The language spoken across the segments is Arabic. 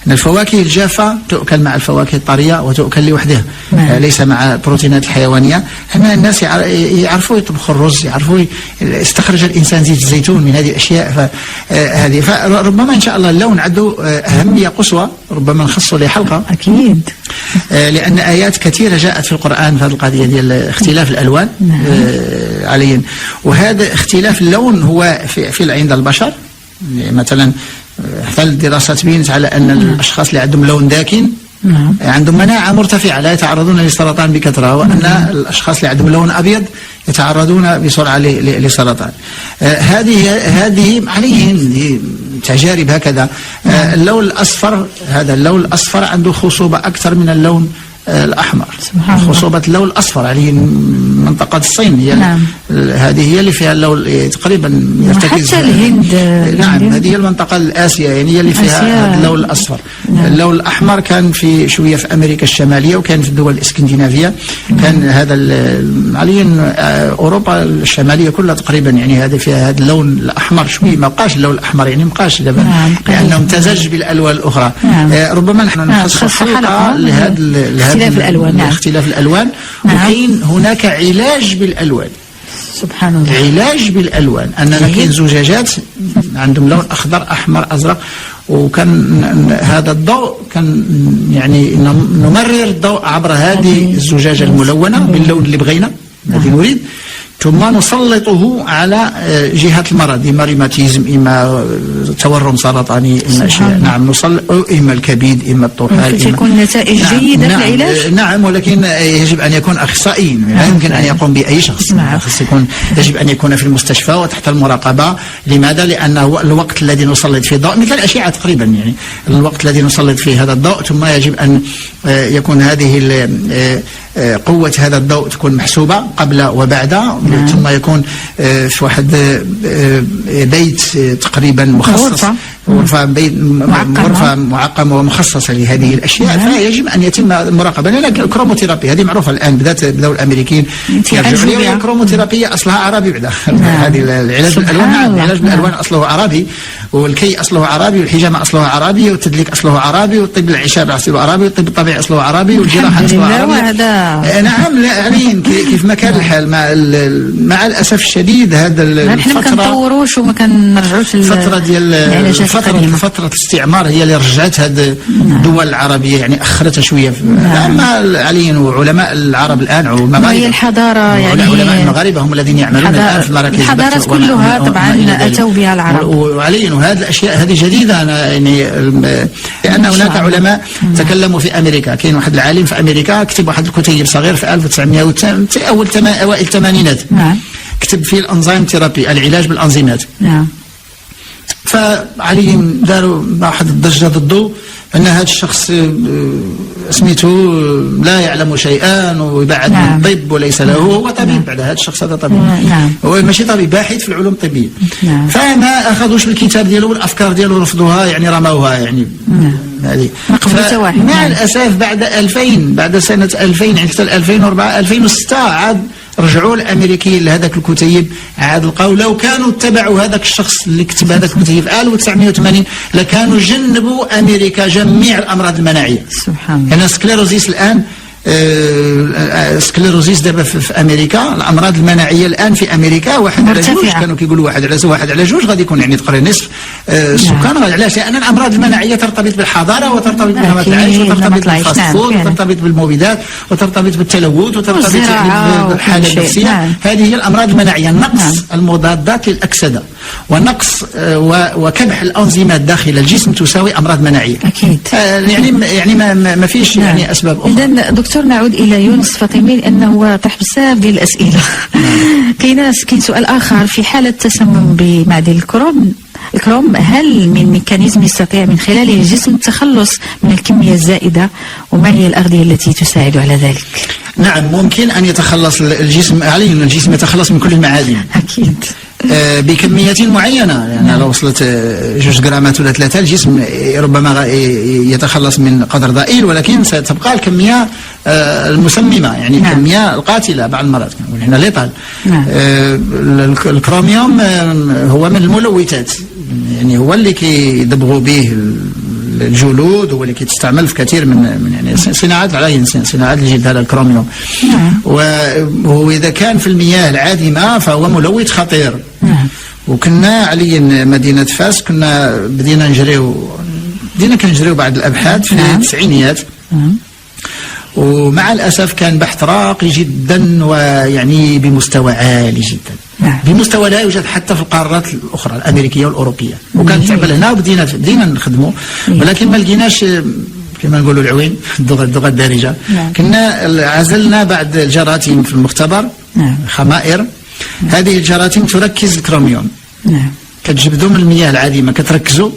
أن الفواكه الجافة تؤكل مع الفواكه الطرية وتؤكل لوحدها، ليس مع البروتينات الحيوانية. هنا الناس يعرفوا يطبخوا الرز، يعرفوا استخرج الإنسان زيت الزيتون من هذه الأشياء. فهذه فربما إن شاء الله اللون عنده أهمية قصوى، ربما نخصه لحلقة أكيد، لأن آيات كثيرة جاءت في القرآن في هذه القضية ديال اختلاف الألوان عليا. وهذا اختلاف اللون هو في عند البشر مثلا، حتى الدراسات بينت على أن الأشخاص اللي عندهم لون داكن عندهم مناعة مرتفعة، لا يتعرضون للسرطان بكثرة، وأن الأشخاص اللي عندهم لون أبيض يتعرضون بسرعة لسرطان. هذه عليهم تجارب هكذا. اللون الأصفر، هذا اللون الأصفر عنده خصوبة أكثر من اللون الأحمر. خصوبة اللون الأصفر عليه منطقة الصين هي هذه هي اللي فيها اللون تقريبا يرتكز. حتى الهند. نعم، هذه هي المنطقة الآسيا يعني هي اللي فيها اللون الأصفر. اللون الأحمر كان في شوية في أمريكا الشمالية، وكان في الدول الإسكندنافية. كان هذا عليا أوروبا الشمالية كلها تقريبا يعني هذه فيها هذا اللون الأحمر شوي. ما بقاش اللون الأحمر يعني، ما بقاش دابا لأنه امتزج بالألوان الأخرى. ربما نحن نخصص حلقة لهذا اختلاف الألوان. اختلاف الألوان. وكاين هناك علاج بالألوان. سبحان الله. علاج بالألوان، أننا كاين زجاجات عندهم لون أخضر أحمر أزرق، وكان هذا الضوء كان يعني نمرر الضوء عبر هذه الزجاجة الملونة باللون اللي بغينا الذي نريد، ثم نسلطه على جهة المرض، إما ريماتيزم، إما تورم سرطاني، إما إما الكبد، إما الطحال. تكون نتائج جيدة في العلاج؟ نعم، ولكن يجب أن يكون أخصائيين، لا يمكن أن يقوم بأي شخص. يجب أن يكون في المستشفى وتحت المراقبة. لماذا؟ لأن الوقت الذي نسلط فيه الضوء مثل الأشعة تقريبا، يعني الوقت الذي نسلط فيه هذا الضوء، ثم يجب أن يكون هذه قوة هذا الضوء تكون محسوبة قبل وبعد. ثم يكون في واحد بيت تقريبا مخصص، غرفة معقمة ومخصصة لهذه الأشياء. فيجب أن يتم المراقبة. لأن الكروموثيرابي هذه معروفة الآن، بدأوا الأمريكيين يرجعوا لها. الكروموثيرابية أصلها عربي بعدا. هذه العلاج بالألوان، العلاج بالألوان أصله عربي، والكي أصله عربي، والحجامة أصله عربي، والتدليك أصله عربي، والطب العشاب أصله عربي، والطب الطبيعي أصله عربي، والجراحة أصله عربي. نعم، لاعلين كيف ما كان الحال. مع الأسف الشديد هذا نحن ما كنطوروش وما كنرجعوش الفترة ديال فترة الاستعمار هي اللي رجعت هذه الدول العربية، يعني أخرتها شوية. أما عليا وعلماء العرب الآن هي الحضارة، يعني علماء المغاربة هم الذين يعملون الآن في مراكز الحضارات كلها طبعا أتوا بها العرب. وعليا وهذه الأشياء هذه جديدة. يعني لأن هناك علماء تكلموا في أمريكا. كاين واحد العالم في أمريكا كتب واحد الكتيب صغير في 1900 أوائل الثمانينات. كتب فيه الأنزيم ثيرابي، العلاج بالأنزيمات. فعليهم داروا واحد الضجة ضده أن هذا الشخص سميته لا يعلم شيئا ويبعد من الطب وليس له، هو طبيب بعد. هذا الشخص هذا طبيب، هو ماشي طبيب، باحث في العلوم الطبية. فما أخذوش بالكتاب ديالو والأفكار ديالو، رفضوها يعني، رموها يعني. هذه مع الأسف بعد 2000، بعد سنة 2000 يعني حتى 2004 2006 عاد رجعوا الامريكيين لهذاك الكتيب، عاد لقاو لو كانوا اتبعوا هذاك الشخص اللي كتب هذاك الكتيب في 1980 لكانوا جنبوا امريكا جميع الامراض المناعيه. سبحان الله. يعني سكليروزيس الان، سكليروزيس دابا في امريكا، الامراض المناعيه الان في امريكا 1 على 2 كانوا كيقولوا 1 على 2 غادي يكون يعني تقريبا نصف السكان. علاش؟ لان الامراض المناعيه ترتبط بالحضاره، وترتبط بنمط العيش، وترتبط بالفاست فود، وترتبط بالموبدات، وترتبط بالتلوث، وترتبط بالحاله النفسيه. هذه هي الامراض المناعيه. نقص المضادات للاكسده ونقص وكبح الانزيمات داخل الجسم تساوي امراض مناعيه. اكيد. يعني ما فيش يعني اسباب اخرى. اذا دكتور نعود الى يونس فاطمي لانه طرح بزاف ديال الاسئله. كاين سؤال اخر: في حاله تسمم بمعدن الكروم، هل من ميكانيزم يستطيع من خلاله الجسم التخلص من الكميه الزائده، وما هي الاغذيه التي تساعد على ذلك؟ نعم، ممكن ان يتخلص الجسم، عليه ان الجسم يتخلص من كل المعادن. اكيد. بكمية معينة، يعني لو وصلت 2 غرامات ولا 3 الجسم ربما يتخلص من قدر ضئيل، ولكن ستبقى الكمية المسممة، يعني الكمية القاتلة بعض المرات كنقول هنا ليطال. الكروميوم هو من الملوثات، يعني هو اللي كيدبغوا به الجلود، هو اللي كيتستعمل في كثير من يعني صناعات العين، صناعات الجلد، هذا الكروميوم. وإذا كان في المياه العادمة فهو ملوث خطير. وكنا علي مدينة فاس كنا بدينا كنجريو بعض الأبحاث في التسعينيات، ومع الأسف كان بحث راقي جدا ويعني بمستوى عالي جدا، بمستوى لا يوجد حتى في القارات الأخرى الأمريكية والأوروبية، وكان تعمل هنا وبدينا نخدمه، ولكن ما لقيناش كما نقولوا العوين الدغة الدارجة. كنا عزلنا بعض الجراثيم في المختبر، خمائر. هذه الجراثيم تركز الكروميوم، كتجبدوا من المياه العادمة كتركزوا،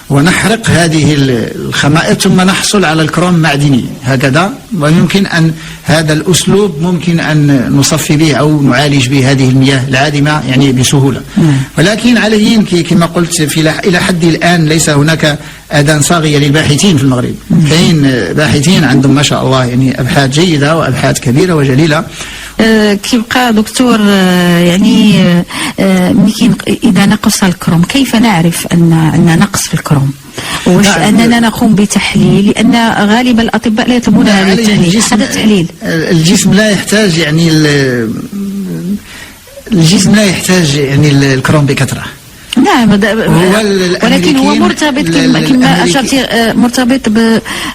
ونحرق هذه الخمائر ثم نحصل على الكروم معدني هكذا. ويمكن أن هذا الأسلوب ممكن أن نصفي به أو نعالج به هذه المياه العادمة يعني بسهولة. ولكن عليين كما قلت إلى حد الآن ليس هناك أذان صاغية للباحثين في المغرب. كاين باحثين عندهم ما شاء الله يعني أبحاث جيدة وأبحاث كبيرة وجليلة. كيبقى دكتور يعني إذا نقص الكروم كيف نعرف أن نقص في الكروم؟ واش أننا نقوم بتحليل؟ لأن غالبا الأطباء لا يطلبون هذا التحليل. هذا التحليل الجسم لا يحتاج يعني يعني الكروم بكثرة. نعم، ولكن هو مرتبط كما أشرت، مرتبط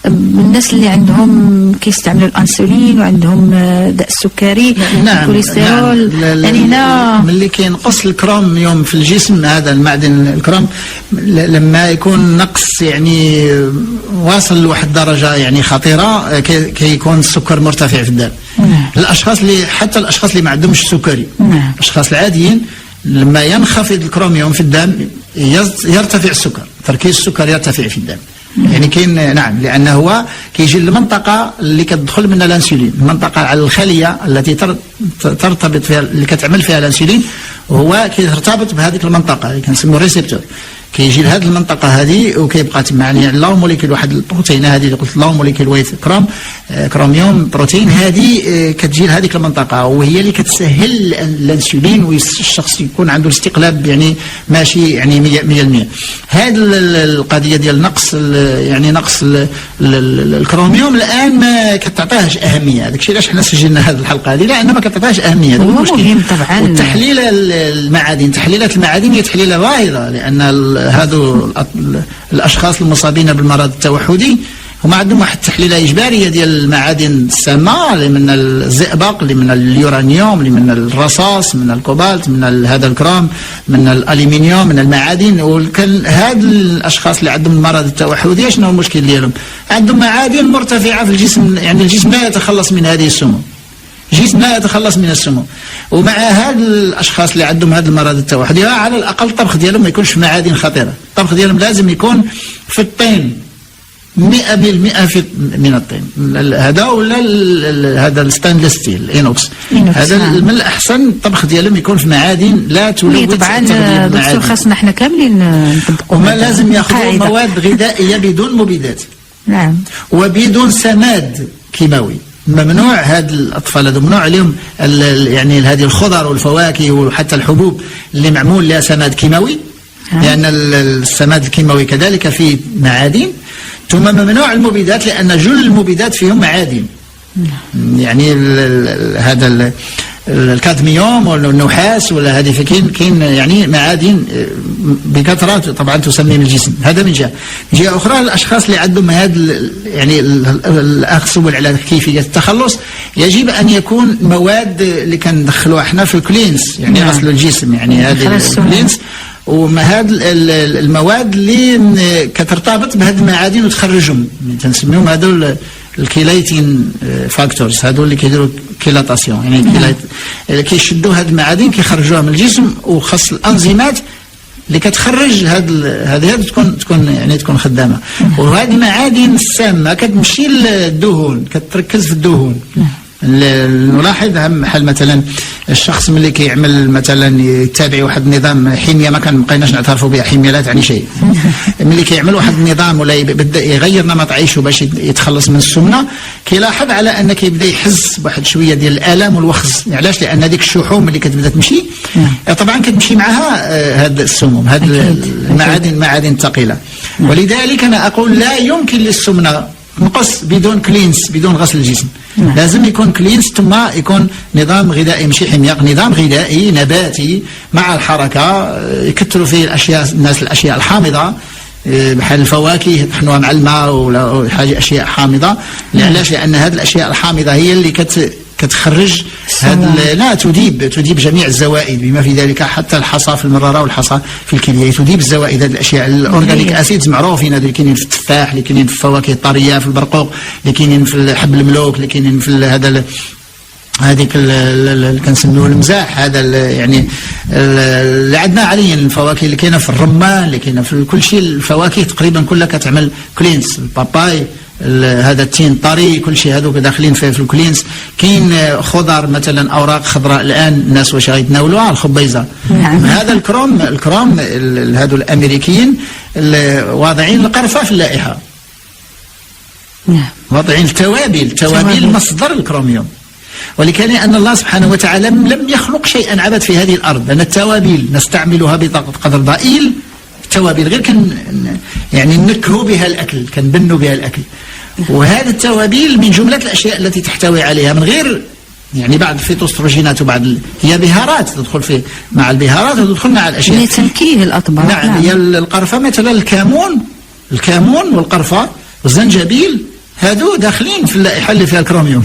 بالناس اللي عندهم كيستعملوا الأنسولين وعندهم داء السكري، الكوليسترول. يعني هنا ملي كينقص الكروميوم في الجسم، هذا المعدن الكروم، لما يكون نقص يعني واصل لواحد الدرجة يعني خطيرة، كيكون السكر مرتفع في الدم. حتى الأشخاص اللي ما عندهمش سكري، الأشخاص العاديين لما ينخفض الكروميوم في الدم يرتفع السكر، تركيز السكر يرتفع في الدم. يعني كاين نعم، لأنه هو كيجي المنطقة اللي كتدخل منها الأنسولين، المنطقة على الخلية التي ترتبط فيها اللي كتعمل فيها الأنسولين، وهو كيرتبط بهذيك المنطقة اللي كنسموه ريسبتور. كيجي لهذه المنطقة هذه وكيبقى تما يعني لاو موليكول واحد البروتين هذه اللي قلت لاو موليكول ويت كروميوم بروتين، هذه كتجي لهذيك المنطقة وهي اللي كتسهل الانسولين والشخص يكون عنده الاستقلاب يعني ماشي يعني 100%. هذه القضية ديال نقص يعني نقص الكروميوم الآن ما كتعطيهاش أهمية. هذاك الشيء علاش حنا سجلنا هذه الحلقة هذه، لأن ما كتعطيهاش أهمية. هو مهم طبعا. والتحليل المعادن، تحليلات المعادن هي تحليلات ظاهرة، لأن هذو الأشخاص المصابين بالمرض التوحدي هما عندهم واحد التحليلة إجبارية ديال المعادن السامة، اللي من الزئبق، اللي من اليورانيوم، اللي من الرصاص، من الكوبالت، من هذا الكروم، من الألمنيوم، من المعادن. وكان هاد الأشخاص اللي عندهم المرض التوحدي شنو المشكل ديالهم؟ عندهم معادن مرتفعة في الجسم، يعني الجسم لا يتخلص من هذه السموم، الجسم لا يتخلص من السموم. ومع هاد الاشخاص اللي عندهم هذا المرض التوحدي على الاقل الطبخ ديالهم ما يكونش في معادن خطيره، الطبخ ديالهم لازم يكون في الطين 100% من الطين هذا، ولا هذا الستانلس ستيل الانوكس، هذا من الاحسن الطبخ ديالهم يكون في معادن لا تلوث. طبعا دكتور خاصنا احنا كاملين نطبقوا، وما لازم ياخذوا مواد غذائيه بدون مبيدات، نعم، وبدون سماد كيماوي. ممنوع هاد الأطفال هذو ممنوع عليهم يعني هذه الخضر والفواكه وحتى الحبوب اللي معمول لها سماد كيماوي، لأن السماد الكيماوي كذلك فيه معادن. ثم ممنوع المبيدات، لأن جل المبيدات فيهم معادن، يعني هذا الكادميوم ولا النحاس ولا هذه، كاين يعني معادن بكثرة طبعا تسمم الجسم. هذا من جهة أخرى الأشخاص اللي عندهم هذا يعني الأخذ والعلاج، كيفية التخلص يجب أن يكون مواد اللي كندخلوها احنا في الكلينس، يعني غسل الجسم، يعني هذه الكلينس، وهذه المواد اللي كترتبط بهذه المعادن وتخرجهم، تنسميهم هذول الكيليتين فاكتورز، هذول اللي كيديروا كيلاتاسيون، يعني كيشدوا هذه المعادن كيخرجوها من الجسم، وخاص الانزيمات اللي كتخرج هذه تكون خدامه. وهذه المعادن السامه كتمشي للدهون، كتركز في الدهون. نلاحظ بحال مثلا الشخص ملي كيعمل مثلا يتابع واحد النظام حميه، ما بقيناش نعترفوا بها حميه لا تعني شيء. ملي كيعمل واحد النظام ولا يبدا يغير نمط عيشه باش يتخلص من السمنه، كيلاحظ على ان كيبدا يحس بواحد شويه ديال الالم والوخز. علاش؟ لان هذيك الشحوم اللي كتبدا تمشي طبعا كتمشي معها هاد السموم، هاد المعادن الثقيله. ولذلك أنا أقول لا يمكن للسمنة نقص بدون كلينس، بدون غسل الجسم. لازم يكون كلينس ثم يكون نظام غذائي ماشي حميق، نظام غذائي نباتي مع الحركة، يكثروا فيه الأشياء الناس الأشياء الحامضة بحال الفواكه يطحنوها مع الماء ولا حاجة أشياء حامضة. علاش؟ لأن هذه الأشياء الحامضة هي اللي كتخرج لا تذيب جميع الزوائد بما في ذلك حتى الحصى في المرارة والحصى في الكلية، تذيب الزوائد. هذه الاشياء الاورجانيك اسيدز معروفين، هذو اللي كاينين في التفاح، اللي كاينين في الفواكه الطريه، في البرقوق، اللي كاينين في حب الملوك، اللي كاينين في هذا هذيك اللي كنسميوه المزاح، هذا يعني اللي عندنا حاليا الفواكه اللي كاينه في الرمان، اللي كاينه في كل شيء. الفواكه تقريبا كلها كتعمل كلينس، الباباي، هذا التين الطري، كل شيء هذوك داخلين في الكلينس. كاين خضر مثلا اوراق خضراء الان الناس واش غيتناولوها، الخبيزه. هذا الكروم هذو الامريكيين واضعين القرفه في اللائحه، واضعين التوابل مصدر الكروميوم. ولكن أن الله سبحانه وتعالى لم يخلق شيئا عبث في هذه الأرض، لأن التوابل نستعملها بقدر ضئيل. التوابل غير يعني نكهوا بها الأكل، كنبنوا بها الأكل. وهذه التوابل من جملة الأشياء التي تحتوي عليها من غير يعني بعض الفيتوستروجينات وبعض هي بهارات تدخل مع البهارات وتدخل مع الأشياء لتنكيه الأطباق. نعم. هي القرفة مثلا الكمون والقرفة والزنجبيل هادو داخلين في اللائحه اللي فيها الكروميوم.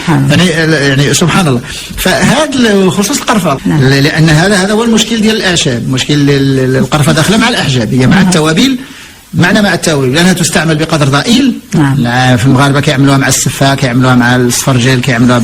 يعني سبحان الله. فهذا خصوص القرفه، لان هذا هو المشكل ديال الاعشاب. مشكل القرفه داخله مع الاحجاب، هي مع التوابل، مع التوابل لانها تستعمل بقدر ضئيل. في المغاربه كيعملوها مع السفا، كيعملوها مع الصفرجل، كيعملوها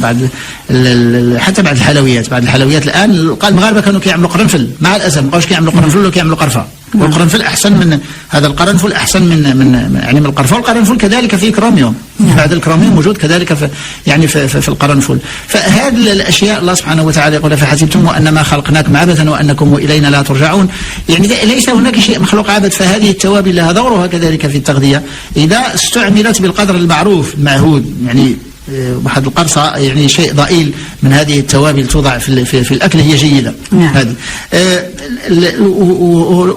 حتى بعد الحلويات. بعد الحلويات الان المغاربه كانوا كيعملوا قرنفل، مع الاسف ما بقاوش كيعملوا قرنفل ولا كيعملوا قرفه. والقرنفل احسن من هذا، القرنفل احسن من القرفه. والقرنفل كذلك فيه كروميوم، بعد الكروميوم موجود كذلك في القرنفل. فهذه الاشياء الله سبحانه وتعالى يقول فحسبتم وانما خلقناكم عبثا وانكم الينا لا ترجعون. يعني ليس هناك شيء مخلوق عبث. فهذه التوابل لها دورها كذلك في التغذيه اذا استعملت بالقدر المعروف المعهود. يعني واحد القرصة يعني شيء ضئيل من هذه التوابل توضع في الأكل هي جيدة. هذه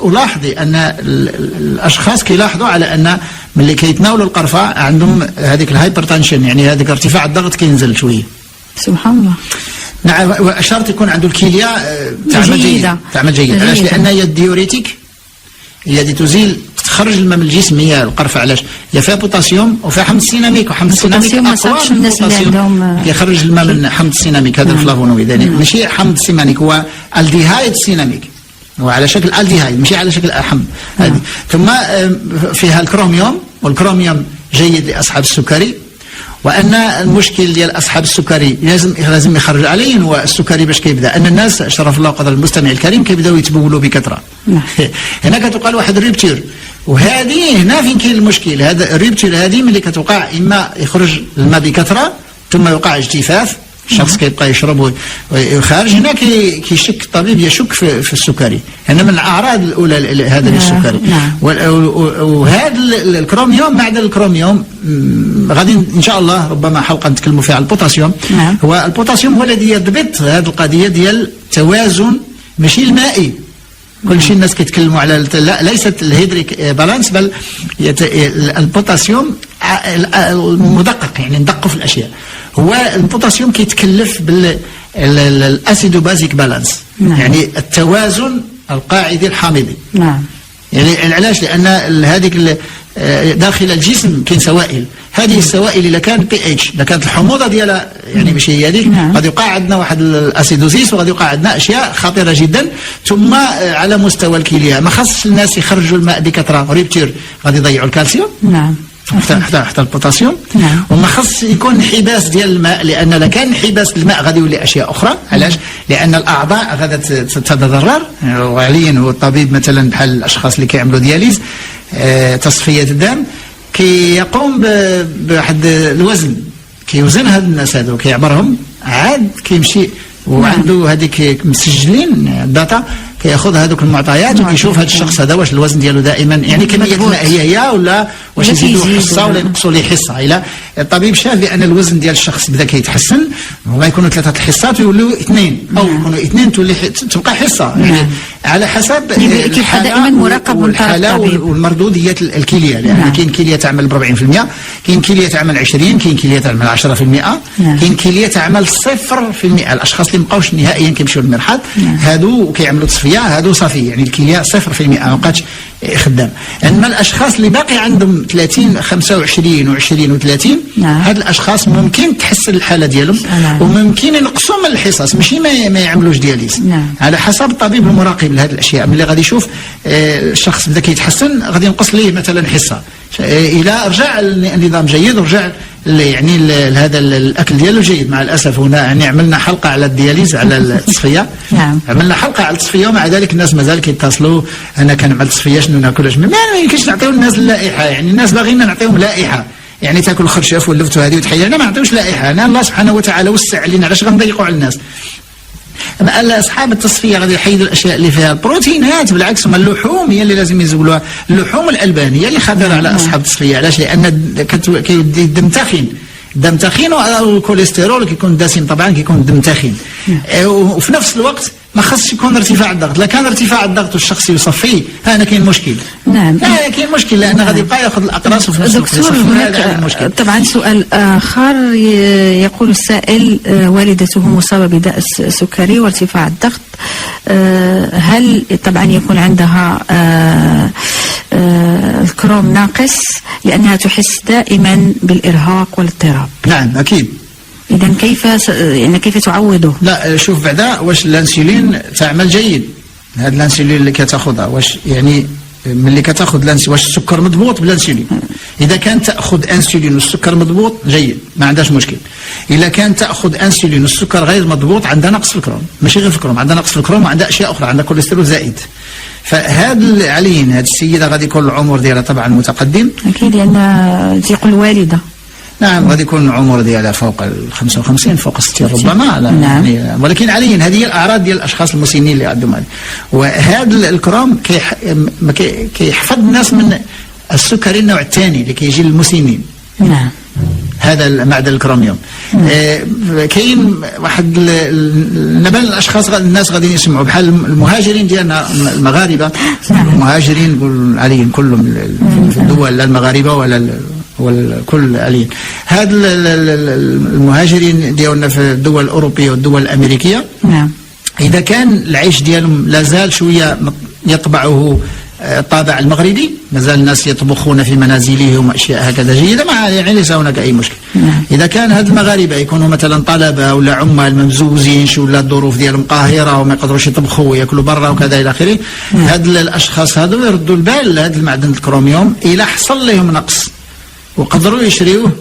ولاحظي أن الأشخاص كيلاحظوا على أن ملي كيتناولوا القرفة عندهم هذيك الهايبرتنشن، يعني هذيك ارتفاع الضغط كينزل شوية. سبحان الله. نعم. وشرط يكون عنده الكلية تعمل جيد. علاش؟ لأن هي الديوريتيك، هي اللي تزيل تخرج الماء من الجسم. هي القرفه علاش؟ هي فيها بوتاسيوم وفيها حمض السيناميك، وحمض السيناميك اقوى من البوتاسيوم، يخرج الماء من حمض السيناميك. هذا الفلافونويد يعني ماشي حمض السيناميك، هو الديهايد سيناميك، هو على شكل الديهايد ماشي على شكل حمض. ثم فيها الكروميوم، والكروميوم جيد لاصحاب السكري. وان المشكل ديال اصحاب السكري لازم يخرج عليه. هو السكري باش كيبدا ان الناس شرف الله قدر المستمع الكريم كيبداو يتبولوا بكثره. هنا كتوقع واحد الريبتير، وهذه هنا فين كاين المشكل. هذا الريبتير هذه ملي كتوقع اما يخرج الماء بكثره ثم يوقع اجتفاف، الشخص كيبقى يشرب ويخرج. هنا كيشك الطبيب يشك في السكري. هنا من الاعراض الاولى هذا للسكري. وهذا الكروميوم بعد الكروميوم غادي ان شاء الله ربما حلقه نتكلموا فيها على البوتاسيوم. هو البوتاسيوم هو الذي يضبط هذه القضيه ديال التوازن ماشي المائي. كل شيء الناس كيتكلموا على لا، ليست الهيدريك بالانس، بل البوتاسيوم المدقق، يعني ندقوا في الاشياء. هو البوتاسيوم كيتكلف بالاسيدو بازيك بالانس، يعني التوازن القاعدي الحامضي. يعني علاش؟ لان هذيك داخل الجسم كاين سوائل. هذه السوائل اذا كانت pH، اذا كانت الحموضه ديالها يعني ماشي هي هذيك، غادي يوقع عندنا واحد الاسيدوزيس، وغادي يوقع عندنا اشياء خطيره جدا. ثم على مستوى الكليه ما خصش الناس يخرجوا الماء بكثره، ريبتير غادي يضيعوا الكالسيوم. حتى البوتاسيوم. وما خص يكون انحباس ديال الماء، لان اذا كان انحباس الماء غادي يولي اشياء اخرى. علاش؟ لان الاعضاء غادا تتضرر. وعليا هو الطبيب مثلا بحال الاشخاص اللي كيعملوا دياليز، تصفيه الدم، كيقوم بواحد الوزن، كيوزن هاد الناس هادو، كيعبرهم عاد كيمشي وعنده هذيك مسجلين الداتا، كياخذ هذوك المعطيات ويشوف هذا الشخص هذا واش الوزن ديالو دائما يعني كميه الماء هي ولا واش يزيدوا حصه ولا ينقصوا ليه حصه. الى الطبيب شاف بان الوزن ديال الشخص بدا كيتحسن، وما يكونوا 3 الحصات ويولوا 2 او يكونوا 2 تبقى حصه يعني على حسب الحاله والمردوديه الكليه، لان كاين كليه تعمل ب 40%، كاين كليه تعمل 20، كاين كليه تعمل 10%، كاين كليه تعمل 0%. الاشخاص اللي مابقاوش نهائيا كيمشيو للمرحاض هادو كيعملوا تصفيه هادو صافي يعني الكليه 0% ما بقاتش خدام. اما الاشخاص اللي باقي عندهم 30 25 و20 و30 هاد الاشخاص ممكن تحسن الحاله ديالهم وممكن ينقصوا من الحصص ماشي ما يعملوش دياليز على حسب الطبيب المراقب لهذه الاشياء. ملي غادي يشوف الشخص بدا كيتحسن غادي ينقص ليه مثلا حصه الى رجع النظام جيد ورجع يعني هذا الاكل ديالو جيد. مع الاسف هنا يعني عملنا حلقه على الدياليز على التصفيه عملنا حلقه على التصفيه ومع ذلك الناس مازال كيتصلوا انا كنعمل تصفيه شنو ناكل ما يمكنش نعطيو الناس اللائحه. يعني الناس باغيين نعطيهم لائحه يعني تاكل خرشاف واللفت هذه وتحير انا ما نعطيوش لائحه. انا الله سبحانه وتعالى وسع علينا علاش غنضيقوا على الناس. اما اصحاب التصفيه غادي يحيدوا الاشياء اللي فيها بروتينات بالعكس هما اللحوم هي اللي لازم يزولوها. اللحوم الالبان هي اللي خطيره على اصحاب التصفيه. علاش؟ لان الدم تخين الدم تخين والكوليسترول كيكون دسم طبعا كيكون الدم تخين وفي نفس الوقت ما خصش يكون ارتفاع الضغط. لا كان ارتفاع الضغط والشخص يصفيه هنا كاين مشكل. نعم كاين مشكل لان غادي يبقى ياخذ الاقراص وفي نفس الوقت هذا المشكل. طبعا سؤال اخر يقول السائل والدته مصابه بداء السكري وارتفاع الضغط، هل طبعا يكون عندها الكروم ناقص لانها تحس دائما بالارهاق والاضطراب؟ نعم اكيد. إذا كيف تعوضه؟ لا شوف بعدا واش الانسولين تعمل جيد. هذا الانسولين اللي كتاخذها واش يعني ملي كتاخذ واش السكر مضبوط بالانسولين؟ اذا كان تاخذ انسولين والسكر مضبوط جيد ما عندهاش مشكل. اذا كان تاخذ انسولين والسكر غير مضبوط عندها نقص في الكروم، ماشي غير في الكروم عندها نقص في الكروم وعندها اشياء اخرى عندها كوليسترول زائد. فهذا علين هذه السيده غادي يكون العمر ديالها طبعا متقدم اكيد لان تيقول الوالده نعم غادي يكون العمر ديالها فوق ال 55 فوق 60 ربما. نعم. يعني ولكن عليا هذه هي الاعراض ديال الاشخاص المسنين اللي عندهم هذه. وهذا الكروم كيحفظ الناس من السكري النوع الثاني اللي كيجي للمسنين. نعم هذا معدن الكروميوم. كاين واحد نبال الاشخاص الناس غادي يسمعوا بحال المهاجرين ديالنا المغاربه. المهاجرين نقول عليهم كلهم في الدول لا المغاربه ولا والكل عليهم. هاد المهاجرين ديالنا في الدول الاوروبيه والدول الامريكيه نعم اذا كان العيش ديالهم لازال شويه يطبعه الطابع المغربي مازال الناس يطبخون في منازلهم اشياء هكذا جيده ما يعني ليس هناك اي مشكل. اذا كان هاد المغاربه يكونوا مثلا طلبه ولا عمال ممزوزين ولا الظروف ديالهم قاهره وما يقدروش يطبخوا وياكلوا برا وكذا الى اخره، هاد الاشخاص هذو يردوا البال لهذا المعدن الكروميوم الى حصل لهم نقص وقدروا يشريوه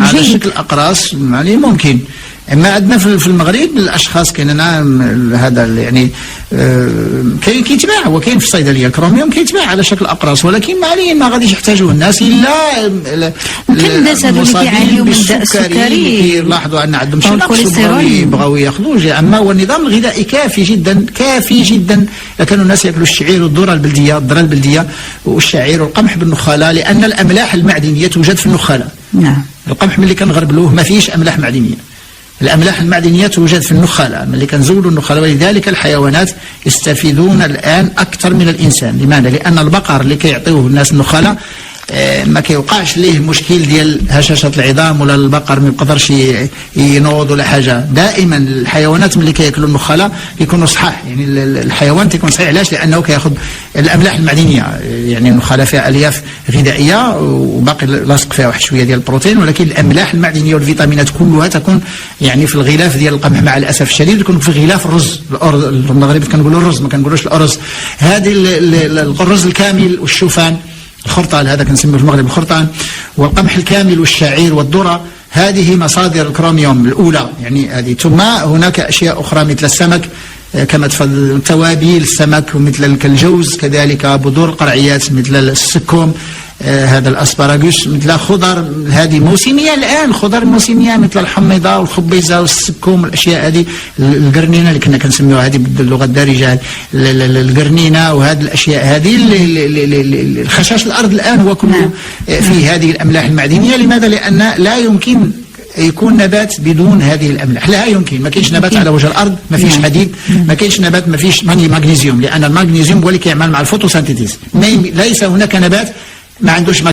على شكل اقراص يعني ممكن. اما عندنا في المغرب الاشخاص كاين هذا يعني كيتباع وكاين في الصيدليه الكروميوم كيتباع على شكل اقراص ولكن ما غاديش يحتاجوه الناس الا الناس هذو اللي كيعانيوا من داء السكري كيلاحظوا ان عندهم شي نقص يبغاو ياخذوه. اما هو النظام الغذائي كافي جدا كافي جدا. كانوا الناس ياكلوا الشعير والذره البلديه الذره البلديه والشعير والقمح بالنخاله لان الاملاح المعدنيه توجد في النخاله. نعم القمح ملي كنغربلوه ما فيش املاح معدنيه. الأملاح المعدنية توجد في النخالة ملي كنزولوا النخالة. ولذلك الحيوانات يستفيدون الآن أكثر من الإنسان. لماذا؟ لأن البقر اللي كيعطيوه الناس النخالة ما كيوقعش ليه مشكل ديال هشاشة العظام ولا البقر ما يقدرش ينوض ولا حاجة. دائما الحيوانات ملي كياكلوا النخالة يكونوا صحاح. يعني الحيوان تيكون صحيح. علاش؟ لأنه كياخذ الأملاح المعدنية. يعني النخالة فيها ألياف غذائية وباقي لاصق فيها واحد شوية ديال البروتين ولكن الأملاح المعدنية والفيتامينات كلها تكون يعني في الغلاف ديال القمح. مع الأسف الشديد يكون في غلاف الرز. المغرب كنقولوا الرز ما كنقولوش الأرز. هذه الرز الكامل والشوفان الخرطان هذا كنسميه في المغرب الخرطان والقمح الكامل والشعير والذرة هذه مصادر الكروميوم الأولى. يعني هذه ثم هناك أشياء أخرى مثل السمك كما توابل السمك ومثل الجوز كذلك بذور القرعيات مثل السكوم هذا الاسبراغوس، مثل خضر هذه موسميه الان، خضر موسميه مثل الحميضه والخبيزه والسكوم والاشياء هذه، القرنينه اللي كنا كنسميوها هذه باللغه الدارجه القرنينه، وهذه الاشياء هذه الخشاش الارض الان هو كله فيه هذه الاملاح المعدنيه. لماذا؟ لان لا يمكن يكون نبات بدون هذه الاملاح، لا يمكن. ما كاينش نبات على وجه الارض ما فيش حديد، ما كاينش نبات ما فيش مغنيسيوم، لان المغنيسيوم هو اللي كيعمل مع الفوتوسينثيز. ليس هناك نبات ما عندوش